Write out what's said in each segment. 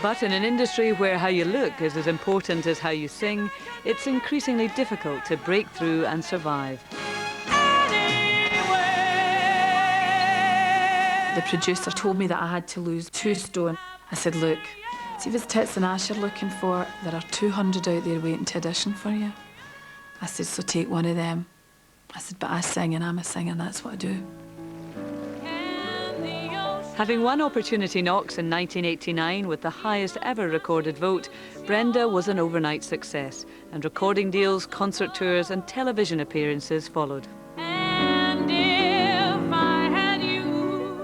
But in an industry where how you look is as important as how you sing, it's increasingly difficult to break through and survive. The producer told me that I had to lose 2 stone. I said, look, see if it's tits and ass you're looking for, there are 200 out there waiting to audition for you. I said, so take one of them. I said, but I sing and I'm a singer, that's what I do. Having won Opportunity Knocks in 1989 with the highest ever recorded vote, Brenda was an overnight success, and recording deals, concert tours and television appearances followed.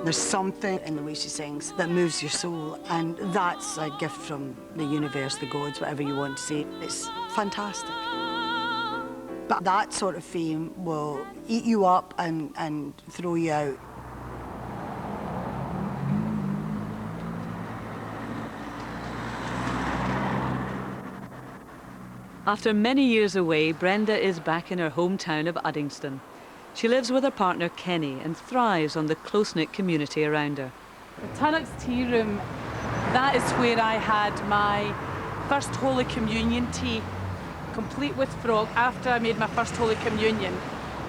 There's something in the way she sings that moves your soul, and that's a gift from the universe, the gods, whatever you want to say. It's fantastic. But that sort of fame will eat you up and throw you out. After many years away, Brenda is back in her hometown of Uddingston. She lives with her partner Kenny and thrives on the close-knit community around her. The Tunnock's Tea Room, that is where I had my first Holy Communion tea, complete with frog. After I made my first Holy Communion,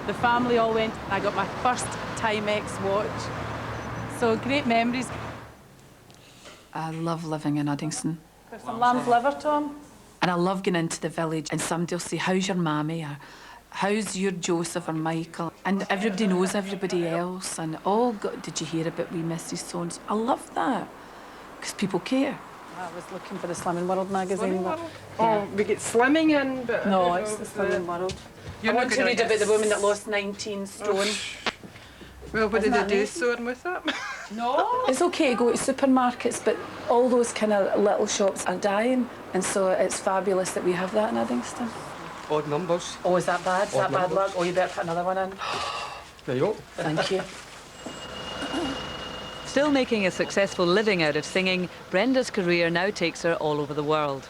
the family all went, I got my first Timex watch. So great memories. I love living in Uddingston. There's some lamb's liver, Tom. And I love going into the village and somebody will say, how's your mammy? Or how's your Joseph or Michael? And everybody knows everybody else. And, oh, God, did you hear about wee Mrs. So-and-so? I love that, because people care. I was looking for the Slimming World magazine. But, oh, we get slimming in, but... No, it's the Slimming World. I want to read about the woman that lost 19 stone. Well, what did they do sewing with it? No. It's okay to go to supermarkets, but all those kind of little shops are dying, and so it's fabulous that we have that in Uddingston. Odd numbers. Oh, is that bad? Is that bad luck? Oh, you better put another one in. There you go. Thank you. Still making a successful living out of singing, Brenda's career now takes her all over the world.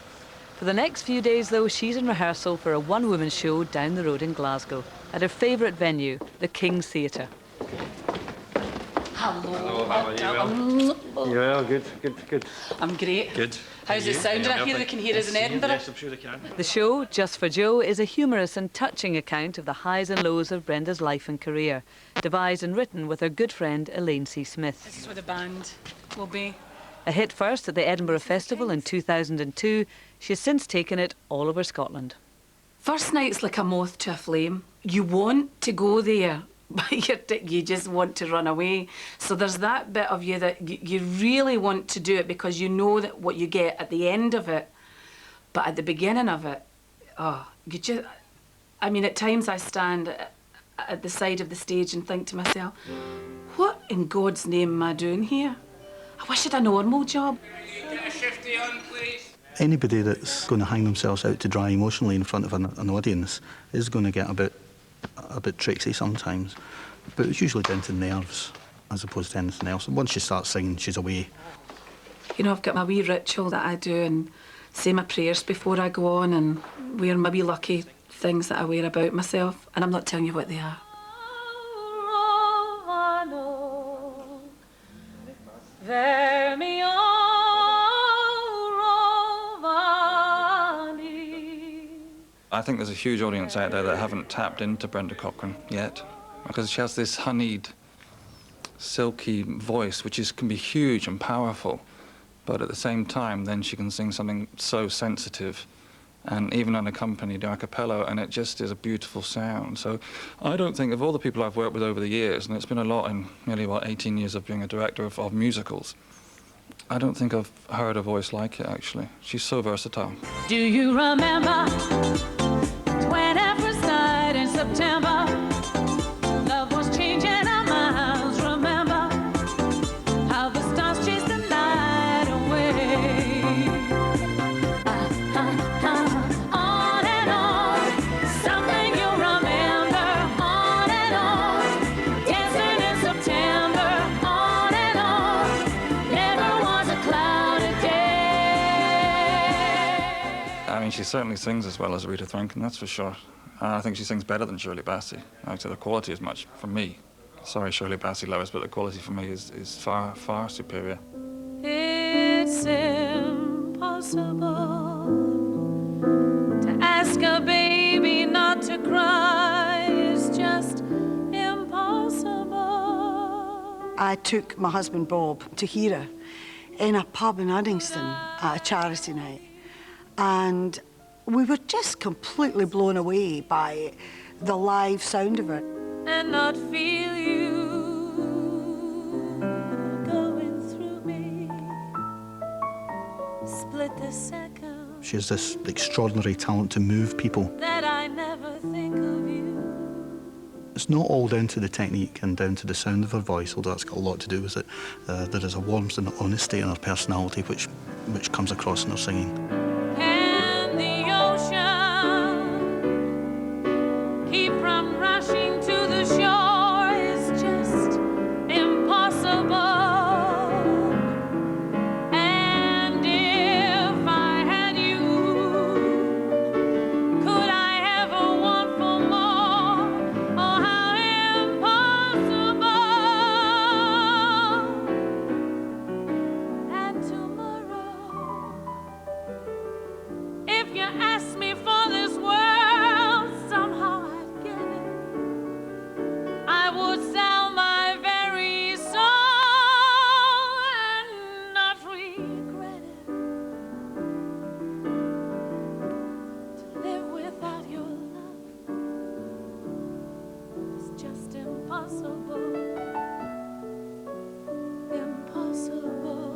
For the next few days, though, she's in rehearsal for a one-woman show down the road in Glasgow, at her favourite venue, the King's Theatre. Hello. How are you? Yeah, good. I'm great. Good. How's it sounding? I hear they can hear us in Edinburgh. Yes, I'm sure they can. The show, Just for Joe, is a humorous and touching account of the highs and lows of Brenda's life and career, devised and written with her good friend Elaine C. Smith. This is where the band will be. A hit first at the Edinburgh Festival in 2002, she has since taken it all over Scotland. First night's like a moth to a flame. You want to go there, but you just want to run away. So there's that bit of you that you really want to do it because you know that what you get at the end of it. But at the beginning of it, oh, you just... I mean, at times I stand at the side of the stage and think to myself, what in God's name am I doing here? I wish I had a normal job. Get a shifty on, please. Anybody that's going to hang themselves out to dry emotionally in front of an audience is going to get a bit tricksy sometimes, but it's usually down to nerves as opposed to anything else. And once she starts singing, she's away. You know, I've got my wee ritual that I do and say my prayers before I go on and wear my wee lucky things that I wear about myself, and I'm not telling you what they are. I think there's a huge audience out there that haven't tapped into Brenda Cochrane yet, because she has this honeyed, silky voice, which can be huge and powerful, but at the same time, then she can sing something so sensitive and even unaccompanied a cappella, and it just is a beautiful sound. So I don't think, of all the people I've worked with over the years, and it's been a lot in nearly, 18 years of being a director of musicals, I don't think I've heard a voice like it, actually. She's so versatile. Do you remember 21st night in September? Love was changing our minds. Remember how the stars chased the night away. On and on, something you remember. On and on, dancing in September. On and on, never was a clouded day. I mean, she certainly sings as well as Rita Thrinken, that's for sure. I think she sings better than Shirley Bassey. Actually, the quality is much, for me. Sorry, Shirley Bassey lovers, but the quality for me is far, far superior. It seems impossible. To ask a baby not to cry is just impossible. I took my husband Bob to hear her in a pub in Uddingston at a charity night. And we were just completely blown away by the live sound of it. And not feel you going through me. Split the second She has this extraordinary talent to move people. that I never think of you. It's not all down to the technique and down to the sound of her voice, although that's got a lot to do with it. There is a warmth and honesty in her personality which comes across in her singing. Can the ocean keep from rushing to the shore is just impossible. And if I had you, could I ever want for more? Oh, how impossible. And tomorrow, if you ask me for this world, somehow I'd get it. I would sell my very soul and not regret it. To live without your love is just impossible. Impossible.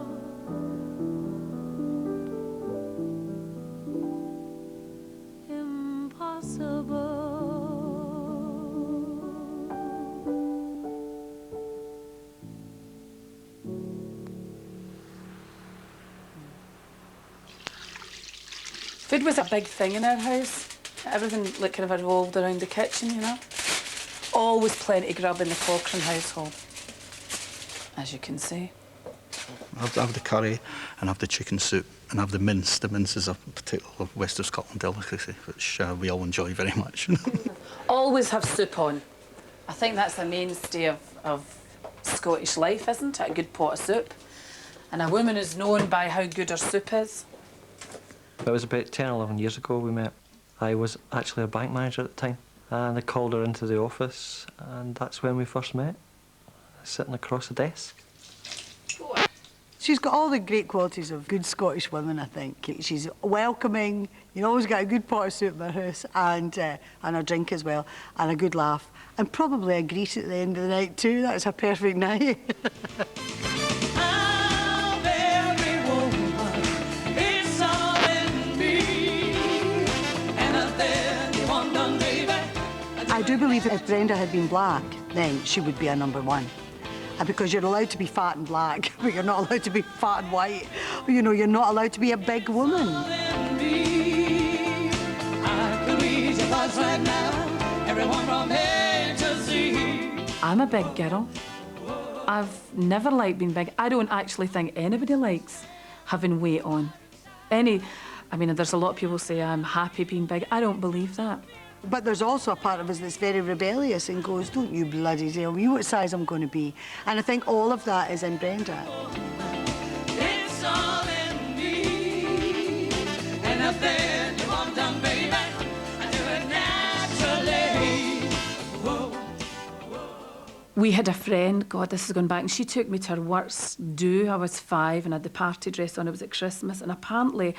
Food was a big thing in our house. Everything like kind of revolved around the kitchen, you know. Always plenty grub in the Cochrane household, as you can see. I have the curry and I have the chicken soup and I have the mince. The mince is a particular West of Scotland delicacy, which we all enjoy very much. Always have soup on. I think that's the mainstay of Scottish life, isn't it? A good pot of soup. And a woman is known by how good her soup is. It was about 10 or 11 years ago we met. I was actually a bank manager at the time, and I called her into the office, and that's when we first met, sitting across the desk. She's got all the great qualities of good Scottish women, I think. She's welcoming, you always get a good pot of soup in her house, and a drink as well, and a good laugh, and probably a greet at the end of the night too. That's a perfect night. I do believe that if Brenda had been black, then she would be a #1. And because you're allowed to be fat and black, but you're not allowed to be fat and white. You know, you're not allowed to be a big woman. I'm a big girl. I've never liked being big. I don't actually think anybody likes having weight on. I mean, there's a lot of people say I'm happy being big. I don't believe that. But there's also a part of us that's very rebellious and goes, don't you bloody tell me what size I'm going to be. And I think all of that is in Brenda. It's all in me. Anything you want done, baby, I do it naturally. Whoa. We had a friend, God, this is going back, and she took me to her worst do. I was 5 and I had the party dress on. It was at Christmas, and apparently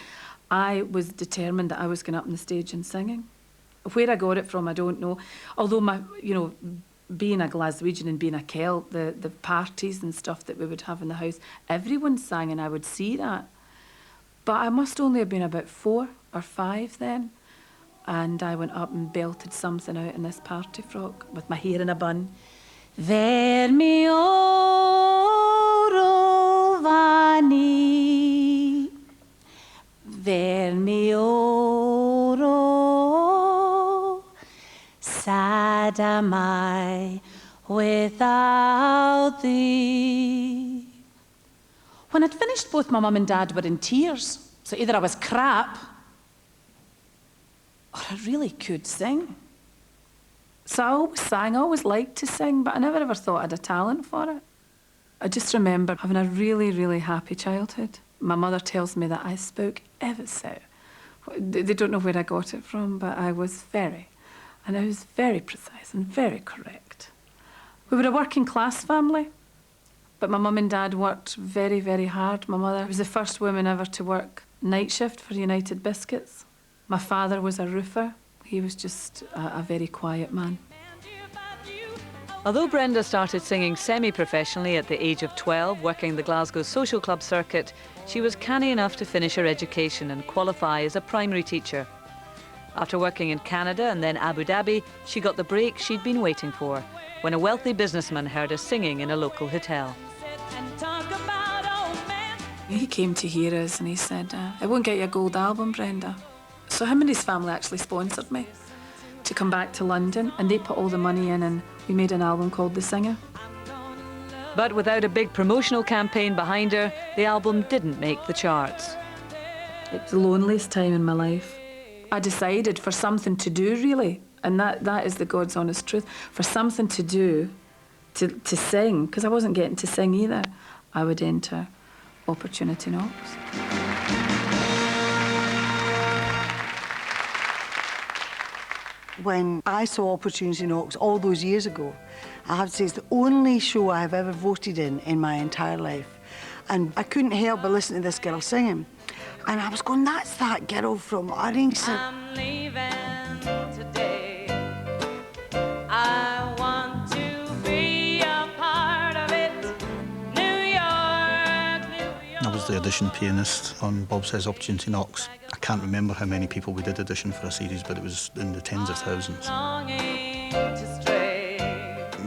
I was determined that I was going up on the stage and singing. Where I got it from, I don't know. Although being a Glaswegian and being a Celt, the parties and stuff that we would have in the house, everyone sang and I would see that. But I must only have been about 4 or 5 then. And I went up and belted something out in this party frock with my hair in a bun. Vermi oro vani, vermi oro. Sad am I without thee. When I'd finished, both my mum and dad were in tears. So either I was crap or I really could sing. So I always sang, I always liked to sing, but I never ever thought I had a talent for it. I just remember having a really, really happy childhood. My mother tells me that I spoke ever so. They don't know where I got it from, but I was very precise and very correct. We were a working class family, but my mum and dad worked very, very hard. My mother was the first woman ever to work night shift for United Biscuits. My father was a roofer. He was just a very quiet man. Although Brenda started singing semi-professionally at the age of 12, working the Glasgow social club circuit, she was canny enough to finish her education and qualify as a primary teacher. After working in Canada and then Abu Dhabi, she got the break she'd been waiting for, when a wealthy businessman heard her singing in a local hotel. He came to hear us and he said, "I won't get you a gold album, Brenda." So him and his family actually sponsored me to come back to London, and they put all the money in, and we made an album called The Singer. But without a big promotional campaign behind her, the album didn't make the charts. It's the loneliest time in my life. I decided for something to do, really, and that is the God's honest truth. For something to do, to sing, because I wasn't getting to sing either, I would enter Opportunity Knocks. When I saw Opportunity Knocks all those years ago, I have to say it's the only show I have ever voted in my entire life. And I couldn't help but listen to this girl singing. And I was going, that's that girl from Uddingston. I'm leaving today. I want to be a part of it. New York, New York. I was the audition pianist on Bob Says Opportunity Knocks. I can't remember how many people we did audition for a series, but it was in the tens of thousands.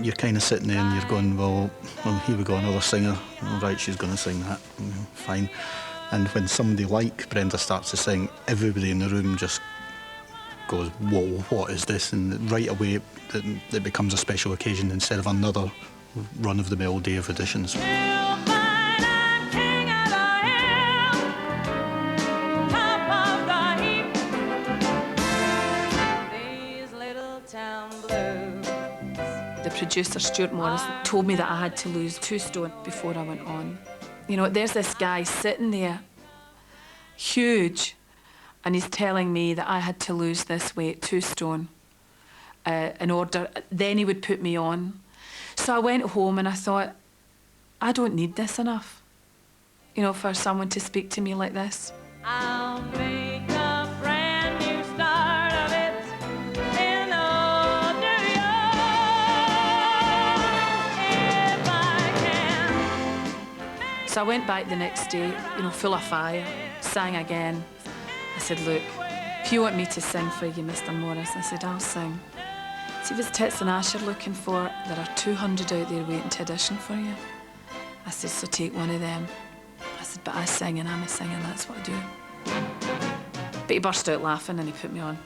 You're kind of sitting there and you're going, well, here we go, another singer. All right, she's going to sing that. Fine. And when somebody like Brenda starts to sing, everybody in the room just goes, whoa, what is this? And right away, it becomes a special occasion instead of another run-of-the-mill day of auditions. The producer, Stuart Morris, told me that I had to lose 2 stone before I went on. You know, there's this guy sitting there, huge, and he's telling me that I had to lose this weight, 2 stone, in order, then he would put me on. So I went home and I thought, I don't need this enough, you know, for someone to speak to me like this. I'll make a brand new start of it in old New York if I can. So I went back the next day, you know, full of fire, sang again. I said, look, if you want me to sing for you, Mr. Morris, I said, I'll sing. See, if it's Tits and Ash you're looking for, there are 200 out there waiting to audition for you. I said, so take one of them. I said, but I sing and I'm a singer, that's what I do. But he burst out laughing and he put me on.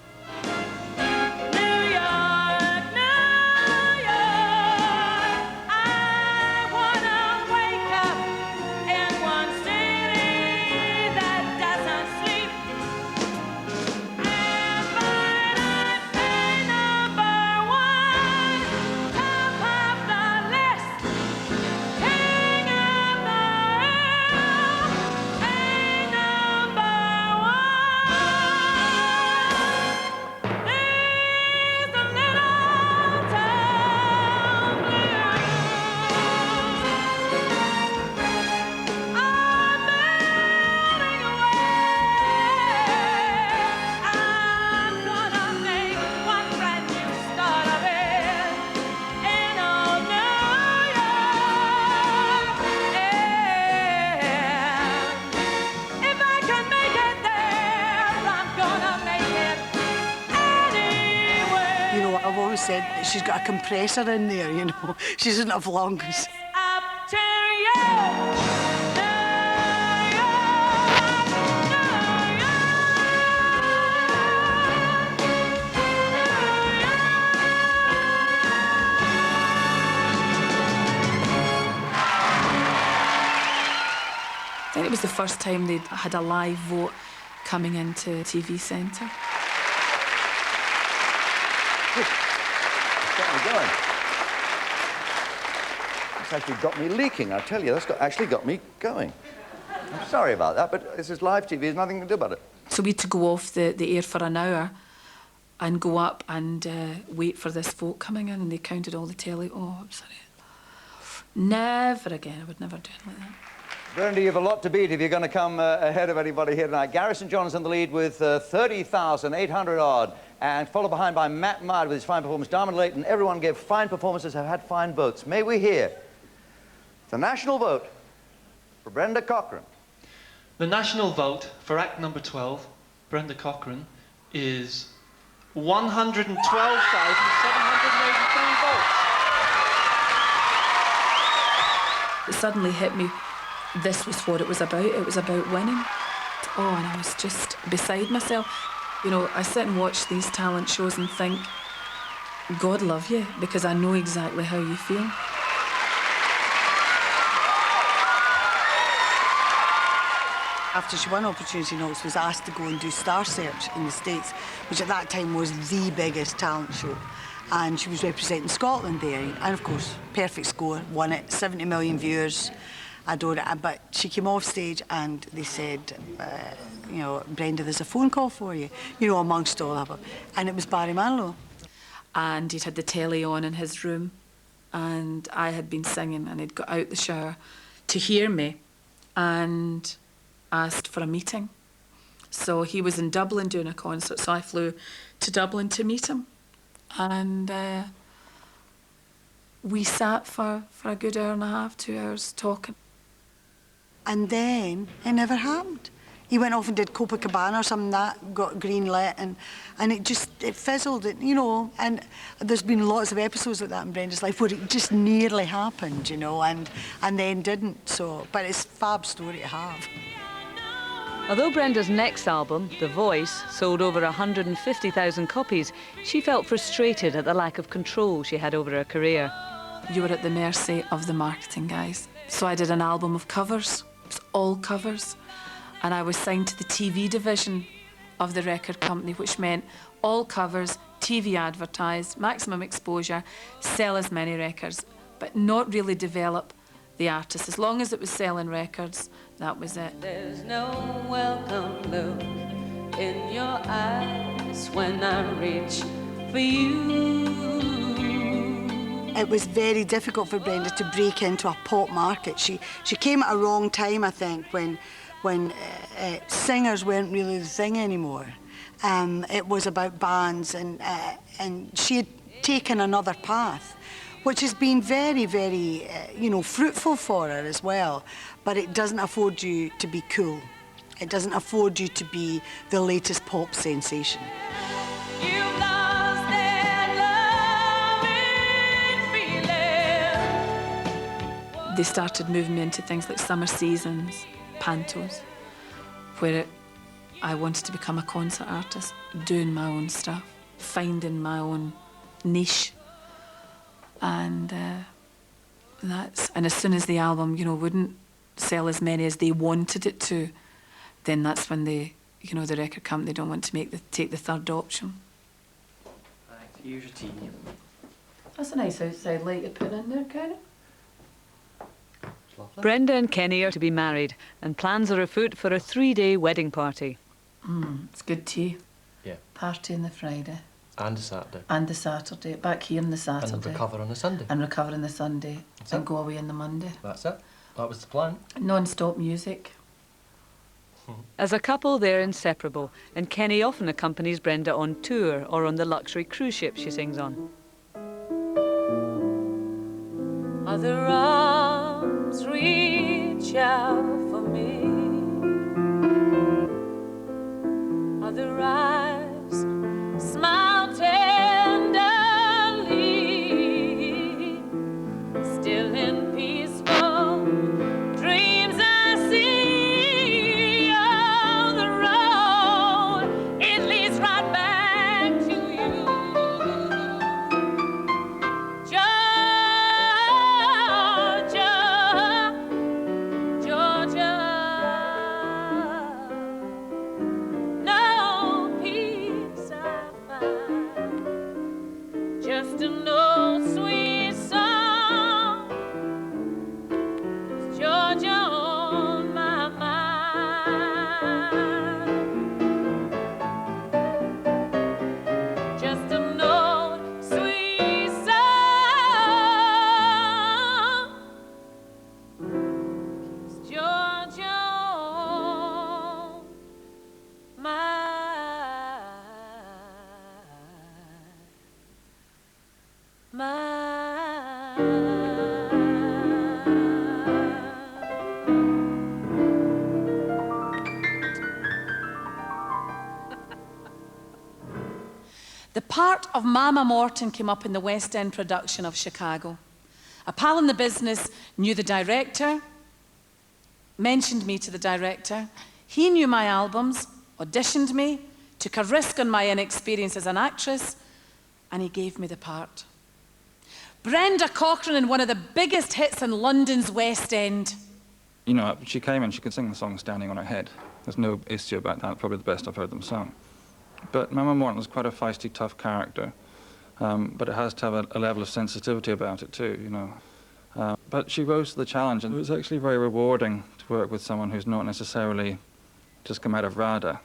I've always said that she's got a compressor in there, you know. She doesn't have lungs. Up to you. I think it was the first time they'd had a live vote coming into TV Centre. Going. It's actually got me leaking, I tell you. That's actually got me going. I'm sorry about that, but this is live TV. There's nothing to do about it. So we had to go off the air for an hour and go up and wait for this folk coming in, and they counted all the telly. Oh, I'm sorry. Never again. I would never do it like that. Brenda, you have a lot to beat if you're going to come ahead of anybody here tonight. Garrison John's in the lead with 30,800 odd, and followed behind by Matt Mudd with his fine performance. Diamond Leighton, everyone gave fine performances, have had fine votes. May we hear the national vote for Brenda Cochrane? The national vote for Act number 12, Brenda Cochrane, is 112,783 votes. It suddenly hit me. This was what it was about. It was about winning. Oh, and I was just beside myself. You know, I sit and watch these talent shows and think, God love you, because I know exactly how you feel. After she won Opportunity Knocks, was asked to go and do Star Search in the States, which at that time was the biggest talent show. And she was representing Scotland there. And of course, perfect score, won it, 70 million viewers. Adored it. But she came off stage and they said, you know, Brenda, there's a phone call for you, you know, amongst all of them. And it was Barry Manilow. And he'd had the telly on in his room, and I had been singing, and he'd got out the shower to hear me and asked for a meeting. So he was in Dublin doing a concert, so I flew to Dublin to meet him. And we sat for a good hour and a half, 2 hours talking. And then it never happened. He went off and did Copacabana or something that got greenlit, and it fizzled, you know. And there's been lots of episodes like that in Brenda's life where it just nearly happened, you know, and then didn't. So, but it's a fab story to have. Although Brenda's next album, The Voice, sold over 150,000 copies, she felt frustrated at the lack of control she had over her career. You were at the mercy of the marketing guys. So I did an album of covers. It was all covers. And I was signed to the TV division of the record company, which meant all covers, TV advertised, maximum exposure, sell as many records, but not really develop the artist. As long as it was selling records, that was it. There's no welcome look in your eyes when I reach for you. It was very difficult for Brenda to break into a pop market. She came at a wrong time, I think, when singers weren't really the thing anymore. It was about bands, and she had taken another path, which has been very, very, you know, fruitful for her as well. But it doesn't afford you to be cool. It doesn't afford you to be the latest pop sensation. You've lost that loving feeling. They started moving me into things like summer seasons, pantos, where I wanted to become a concert artist, doing my own stuff, finding my own niche. And and as soon as the album, you know, wouldn't sell as many as they wanted it to, then that's when the record company don't want to take the third option. Thanks. Here's your tea. That's a nice outside light you're putting in there, Karen. Brenda and Kenny are to be married, and plans are afoot for a 3-day wedding party. It's good tea. Yeah. Party on the Friday. And the Saturday. And the Saturday. Back here on the Saturday. And recover on the Sunday. And recover on the Sunday. That's and it. go away on the Monday. That's it. That was the plan. Non-stop music. As a couple, they're inseparable, and Kenny often accompanies Brenda on tour or on the luxury cruise ship she sings on. Other arms reach out for me. Other eyes smile tenderly. Still in peaceful dreams I see on the road. It leads right back to you. part of Mama Morton came up in the West End production of Chicago. A pal in the business knew the director, mentioned me to the director. He knew my albums, auditioned me, took a risk on my inexperience as an actress, and he gave me the part. Brenda Cochrane in one of the biggest hits in London's West End. You know, she came and she could sing the song standing on her head. There's no issue about that, probably the best I've heard them sung. But Mama Morton was quite a feisty, tough character, but it has to have a level of sensitivity about it too, you know. But she rose to the challenge, and it was actually very rewarding to work with someone who's not necessarily just come out of RADA,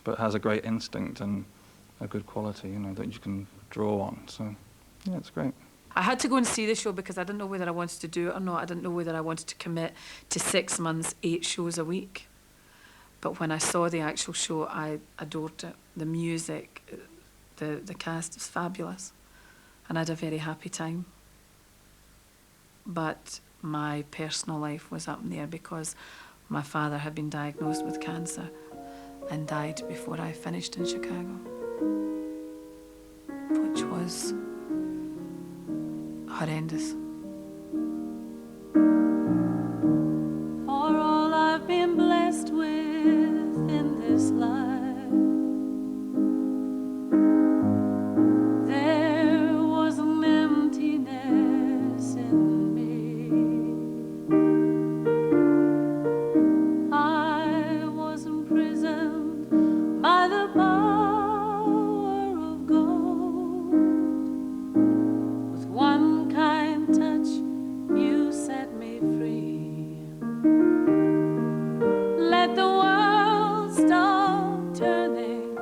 but has a great instinct and a good quality, you know, that you can draw on. So, yeah, it's great. I had to go and see the show because I didn't know whether I wanted to do it or not. I didn't know whether I wanted to commit to 6 months, 8 shows a week. But when I saw the actual show, I adored it. The music, the cast was fabulous. And I had a very happy time. But my personal life was up in the air because my father had been diagnosed with cancer and died before I finished in Chicago, which was horrendous. For all I've been blessed with in this life, there was an emptiness in me. I was imprisoned by the power of gold. With one kind touch, you set me free. Let the world stop turning,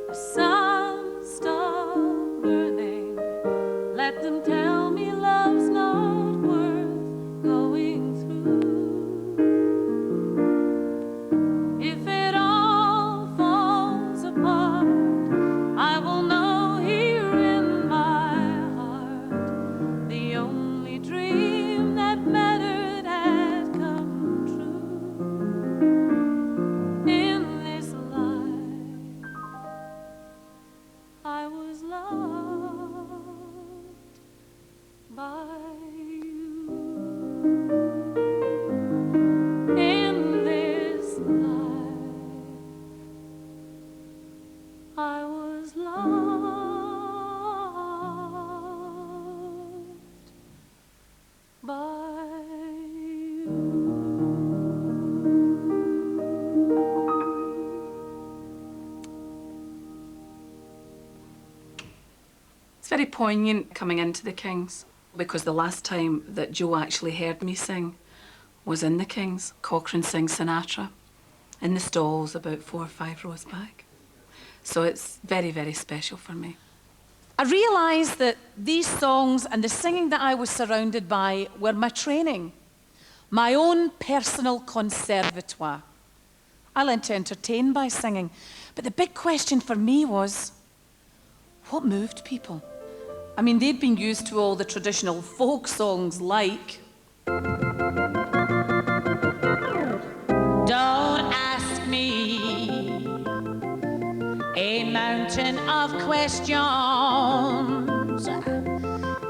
the sun stop burning. Let them tell me love's not worth going through. If it all falls apart, I will know here in my heart the only dream that mattered had come true. In this life, I was loved by you. In this life, I was loved by you. It's very poignant coming into the Kings because the last time that Joe actually heard me sing was in the Kings. Cochrane sings Sinatra in the stalls about 4 or 5 rows back. So it's very, very special for me. I realised that these songs and the singing that I was surrounded by were my training, my own personal conservatoire. I learned to entertain by singing, but the big question for me was, what moved people? I mean, they'd been used to all the traditional folk songs like Don't ask me a mountain of questions.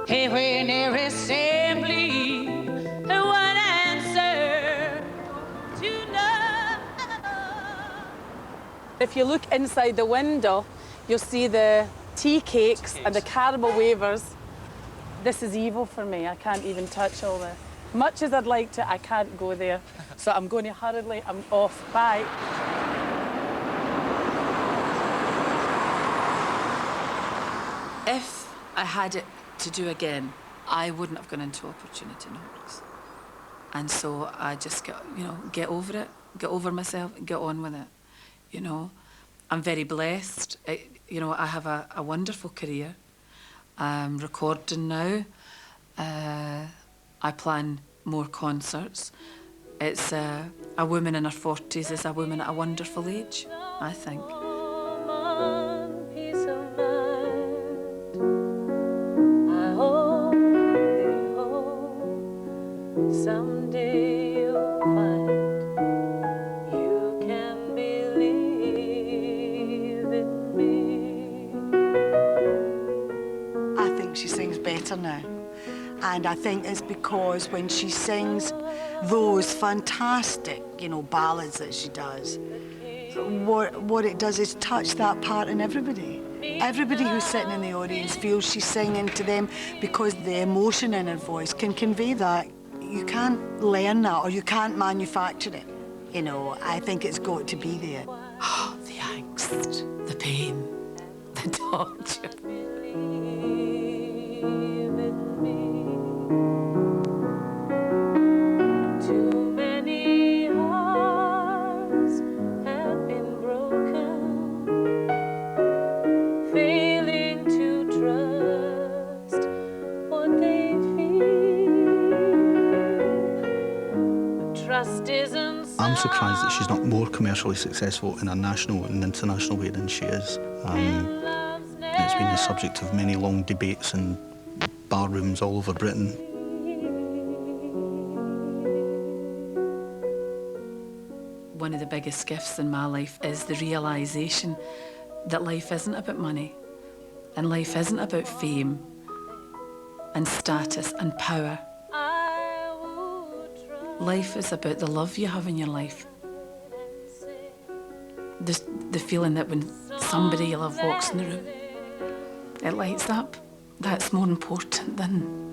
Hey, when there is simply one answer to know. If you look inside the window, you'll see the tea cakes and the caramel wafers. This is evil for me. I can't even touch all this. Much as I'd like to, I can't go there. So I'm going to hurriedly, I'm off. Bye. If I had it to do again, I wouldn't have gone into opportunity knocks. And so I just get over it, get over myself, get on with it. You know, I'm very blessed. I have a wonderful career. I'm recording now. I plan more concerts. It's a woman in her 40s is a woman at a wonderful age, I think. Peace of mind. I only hope someday you'll find you can believe in me. better now. And I think it's because when she sings those fantastic, you know, ballads that she does, what it does is touch that part in everybody. Everybody who's sitting in the audience feels she's singing to them because the emotion in her voice can convey that. You can't learn that or you can't manufacture it. You know, I think it's got to be there. Oh, the angst, the pain, the torture. Too many hearts have been broken, failing to trust what they feel. But trust isn't. I'm surprised that she's not more commercially successful in a national and international way than she is. It's been the subject of many long debates in bar rooms all over Britain. One of the biggest gifts in my life is the realisation that life isn't about money, and life isn't about fame and status and power. Life is about the love you have in your life. The feeling that when somebody you love walks in the room, it lights up. That's more important than